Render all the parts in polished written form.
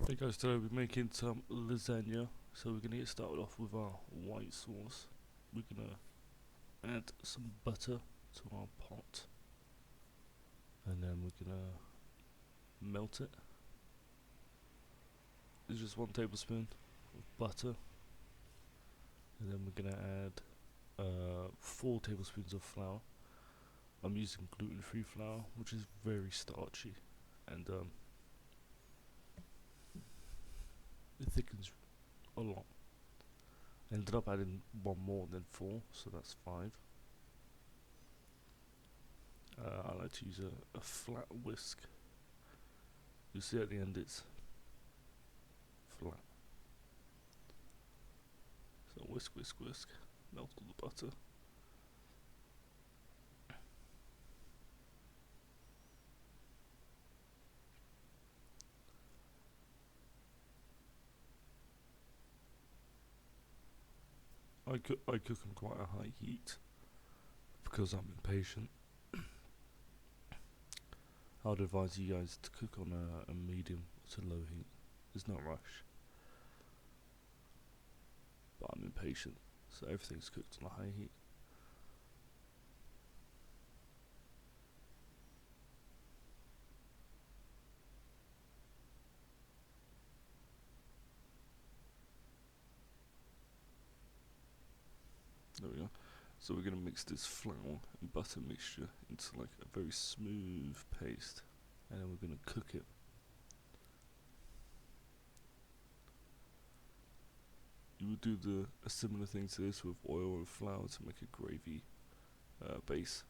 Hey guys, today we're making some lasagna. So we're gonna get started off with our white sauce. We're gonna add some butter to our pot, and then we're gonna melt it. It's just 1 tablespoon of butter, and then we're gonna add 4 tablespoons of flour. I'm using gluten-free flour, which is very starchy, and it thickens a lot. I ended up adding 1 more than 4, so that's 5. I like to use a flat whisk. You see at the end it's flat. So whisk, whisk, whisk. Melt all the butter. I cook on quite a high heat because I'm impatient. I would advise you guys to cook on a medium to low heat. There's no rush. But I'm impatient, so everything's cooked on a high heat. There we go. So we're going to mix this flour and butter mixture into like a very smooth paste, and then we're going to cook it. You would do a similar thing to this with oil and flour to make a gravy base.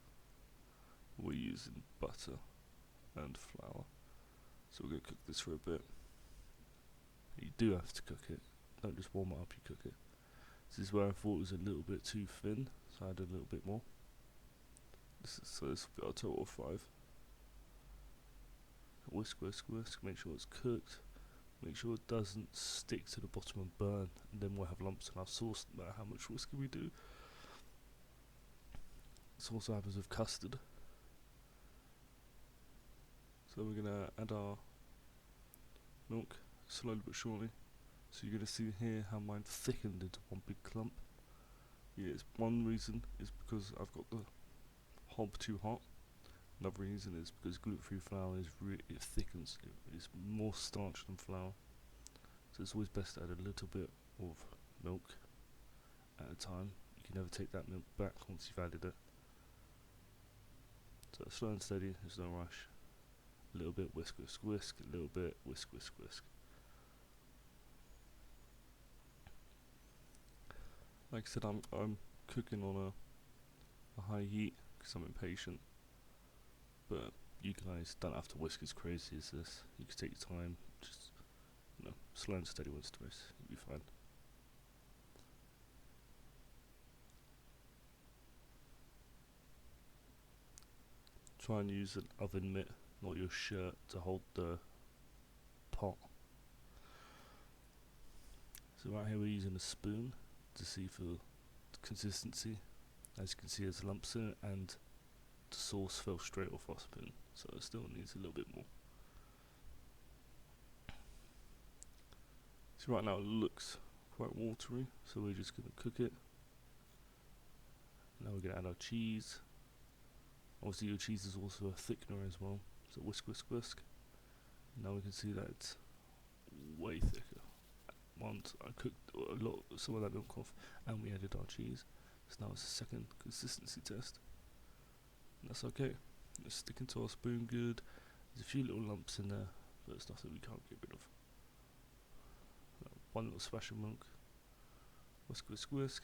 We're using butter and flour, so we're going to cook this for a bit. You do have to cook it, don't just warm it up, you cook it. This is where I thought it was a little bit too thin, so I added a little bit more. So this will be our total of 5. Whisk, whisk, whisk, make sure it's cooked. Make sure it doesn't stick to the bottom and burn, and then we'll have lumps in our sauce no matter how much whisking we do. This also happens with custard. So we're going to add our milk slowly but surely. So you're going to see here how mine thickened into one big clump. Yes, one reason is because I've got the hob too hot. Another reason is because gluten-free flour is it thickens. It's more starch than flour. So it's always best to add a little bit of milk at a time. You can never take that milk back once you've added it. So slow and steady, there's no rush. A little bit whisk, whisk, whisk. A little bit whisk, whisk, whisk. Like I said, I'm cooking on a high heat because I'm impatient. But you guys don't have to whisk as crazy as this. You can take your time, just slow and steady wins the race. You'll be fine. Try and use an oven mitt, not your shirt, to hold the pot. So right here we're using a spoon to see for consistency. As you can see, there's lumps in it, and the sauce fell straight off our spoon, so it still needs a little bit more. So right now it looks quite watery, so we're just going to cook it. Now we're going to add our cheese. Obviously your cheese is also a thickener as well, so whisk, whisk, whisk. Now we can see that it's way thicker. Once I cooked some of that milk off, and we added our cheese, so now it's a second consistency test. And that's okay. It's sticking to our spoon good. There's a few little lumps in there, but it's nothing we can't get rid of. One little splash of milk. Whisk, whisk, whisk.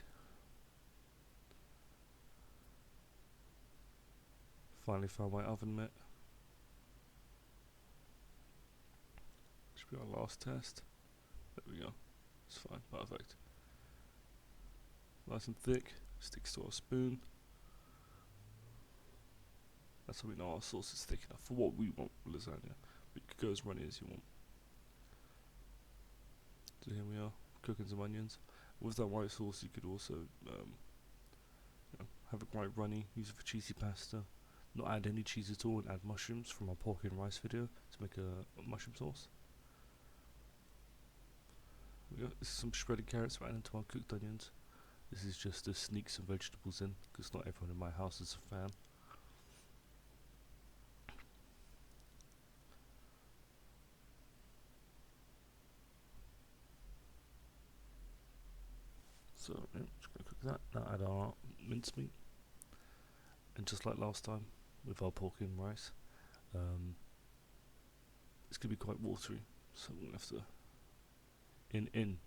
Finally found my oven mitt. Should be our last test. There we go. It's fine, perfect. Nice and thick, sticks to our spoon. That's how we know our sauce is thick enough for what we want for lasagna. But you could go as runny as you want. So here we are, cooking some onions. With that white sauce you could also have it quite runny, use it for cheesy pasta. Not add any cheese at all and add mushrooms from our pork and rice video to make a mushroom sauce. This is some shredded carrots right into our cooked onions. This is just to sneak some vegetables in, because not everyone in my house is a fan. So yeah, just gonna cook that. Now add our mincemeat, and just like last time with our pork and rice, it's gonna be quite watery, so we'll have to, in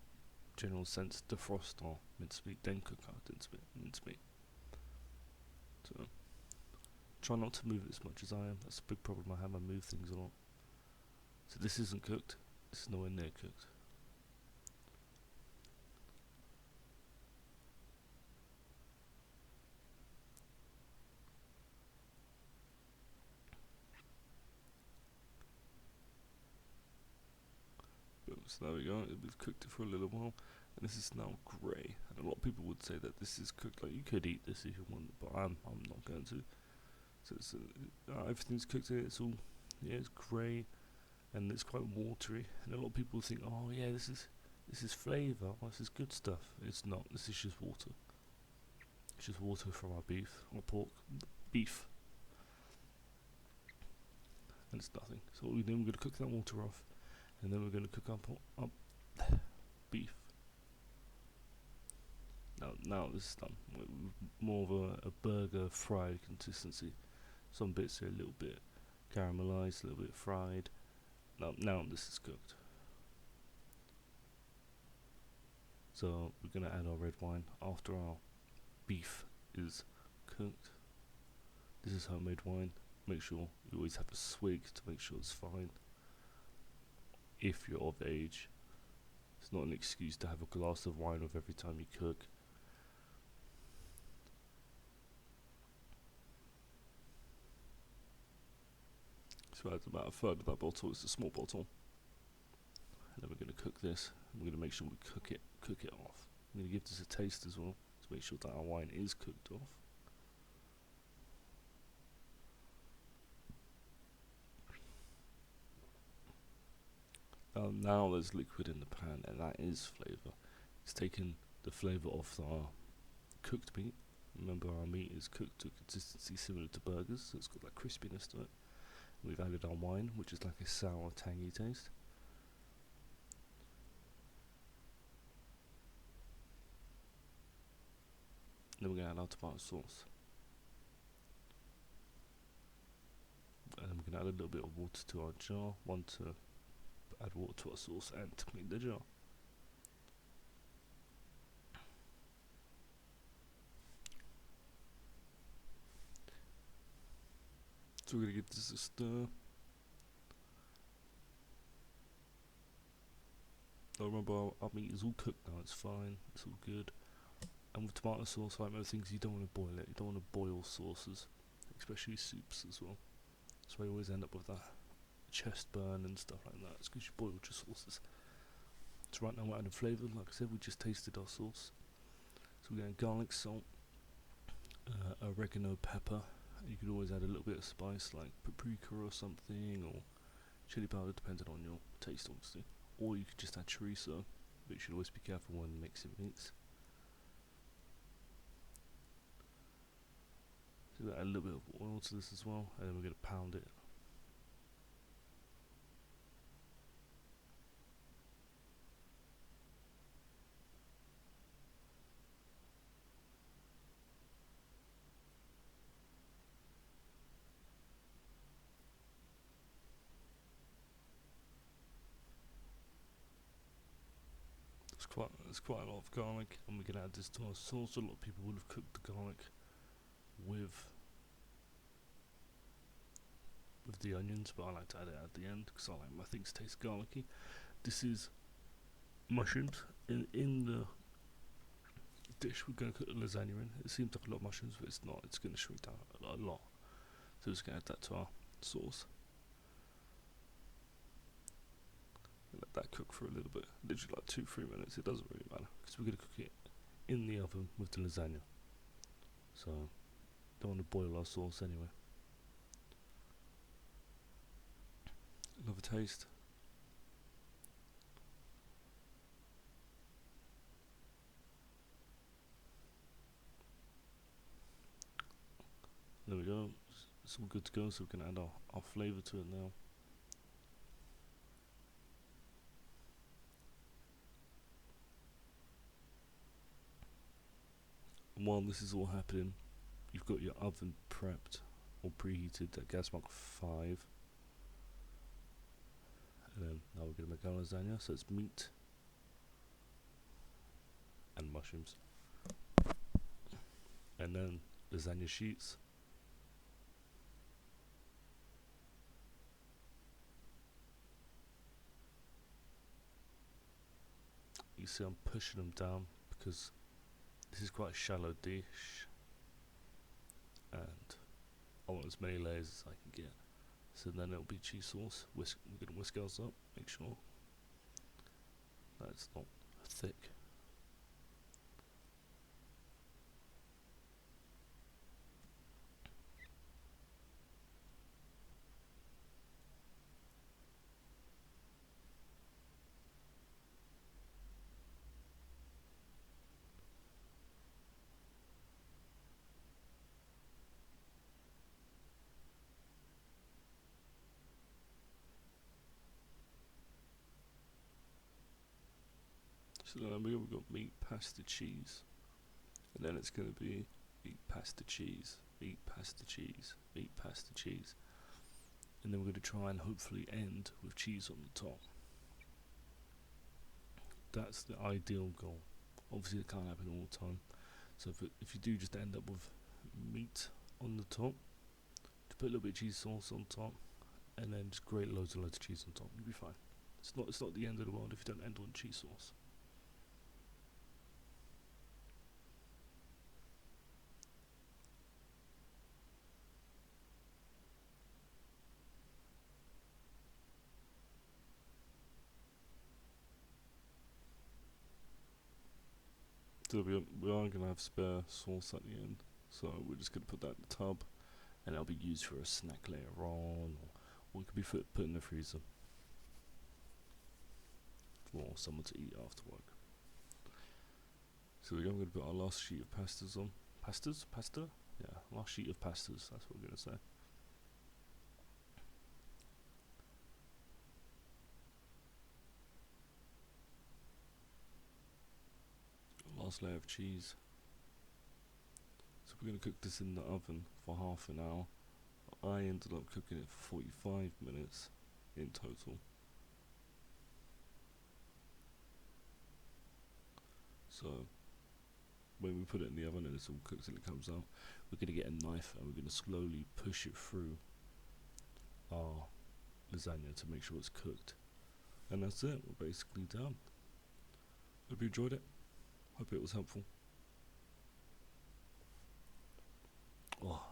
general sense, defrost our mincemeat, then cook our mincemeat. So try not to move it as much as I am. That's a big problem I have. I move things a lot. So this isn't cooked. This is nowhere near cooked. So there we go. We've cooked it for a little while, and this is now grey. And a lot of people would say that this is cooked. Like, you could eat this if you want, but I'm not going to. So it's, everything's cooked in it. It's all, yeah, it's grey, and it's quite watery. And a lot of people think, oh yeah, this is flavour. Oh, this is good stuff. It's not. This is just water. It's just water from our beef or pork, beef, and it's nothing. So what we do, we're going to cook that water off, and then we're going to cook up beef. Now this is done. More of a burger fried consistency. Some bits are a little bit caramelized, a little bit fried. Now this is cooked. So we're gonna add our red wine after our beef is cooked. This is homemade wine. Make sure you always have a swig to make sure it's fine. If you're of age, it's not an excuse to have a glass of wine with every time you cook. So add about a third of that bottle. It's a small bottle. And then we're going to cook this. And we're going to make sure we cook it off. I'm going to give this a taste as well to make sure that our wine is cooked off. Now there's liquid in the pan, and that is flavour. It's taken the flavour off our cooked meat. Remember, our meat is cooked to a consistency similar to burgers, so it's got that crispiness to it. We've added our wine, which is like a sour, tangy taste. Then we're going to add our tomato sauce. And then we're going to add a little bit of water to our jar. One to add water to our sauce and to clean the jar. So we're going to give this a stir. Now remember, our meat is all cooked now, it's fine, it's all good. And with tomato sauce, like most things, you don't want to boil it. You don't want to boil sauces, especially soups as well. That's why you always end up with that chest burn and stuff like that. It's because you boiled your sauces. So right now we're adding flavour. Like I said, we just tasted our sauce. So we're getting garlic, salt, oregano, pepper. You could always add a little bit of spice like paprika or something, or chili powder, depending on your taste, obviously. Or you could just add chorizo, but you should always be careful when mixing meats. So we're going to add a little bit of oil to this as well, and then we're going to pound it. It's quite a lot of garlic, and we're going to add this to our sauce. A lot of people would have cooked the garlic with the onions, but I like to add it at the end because I like my things taste garlicky. This is mushrooms in the dish. We're going to cook the lasagna in. It seems like a lot of mushrooms, but it's not. It's going to shrink down a lot. So we're just going to add that to our sauce. Let that cook for a little bit, literally like 2-3 minutes. It doesn't really matter because we're going to cook it in the oven with the lasagna. So don't want to boil our sauce anyway. Another taste. There we go. It's all good to go, so we can add our flavour to it now. And while this is all happening, you've got your oven prepped or preheated at gas mark 5. And then now we're going to make our lasagna. So it's meat and mushrooms. And then lasagna sheets. You see I'm pushing them down because this is quite a shallow dish and I want as many layers as I can get. So then it'll be cheese sauce. We're going to whisk ours up, make sure that it's not thick. So then we've got meat, pasta, cheese. And then it's going to be meat, pasta, cheese, meat, pasta, cheese, meat, pasta, cheese. And then we're going to try and hopefully end with cheese on the top. That's the ideal goal. Obviously it can't happen all the time. So if you do just end up with meat on the top, to put a little bit of cheese sauce on top, and then just grate loads and loads of cheese on top, you'll be fine. It's not the end of the world if you don't end on cheese sauce. So we are going to have spare sauce at the end, so we're just going to put that in the tub, and that'll be used for a snack later on, or it could be put in the freezer for someone to eat after work. So we're going to put our last sheet of pastas on. Pasta? Yeah, last sheet of pastas, that's what we're going to say. Last layer of cheese. So we're going to cook this in the oven for half an hour. I ended up cooking it for 45 minutes in total. So when we put it in the oven and it's all cooked and it comes out, we're going to get a knife and we're going to slowly push it through our lasagna to make sure it's cooked. And that's it, we're basically done. Hope you enjoyed it. Hope it was helpful. Oh,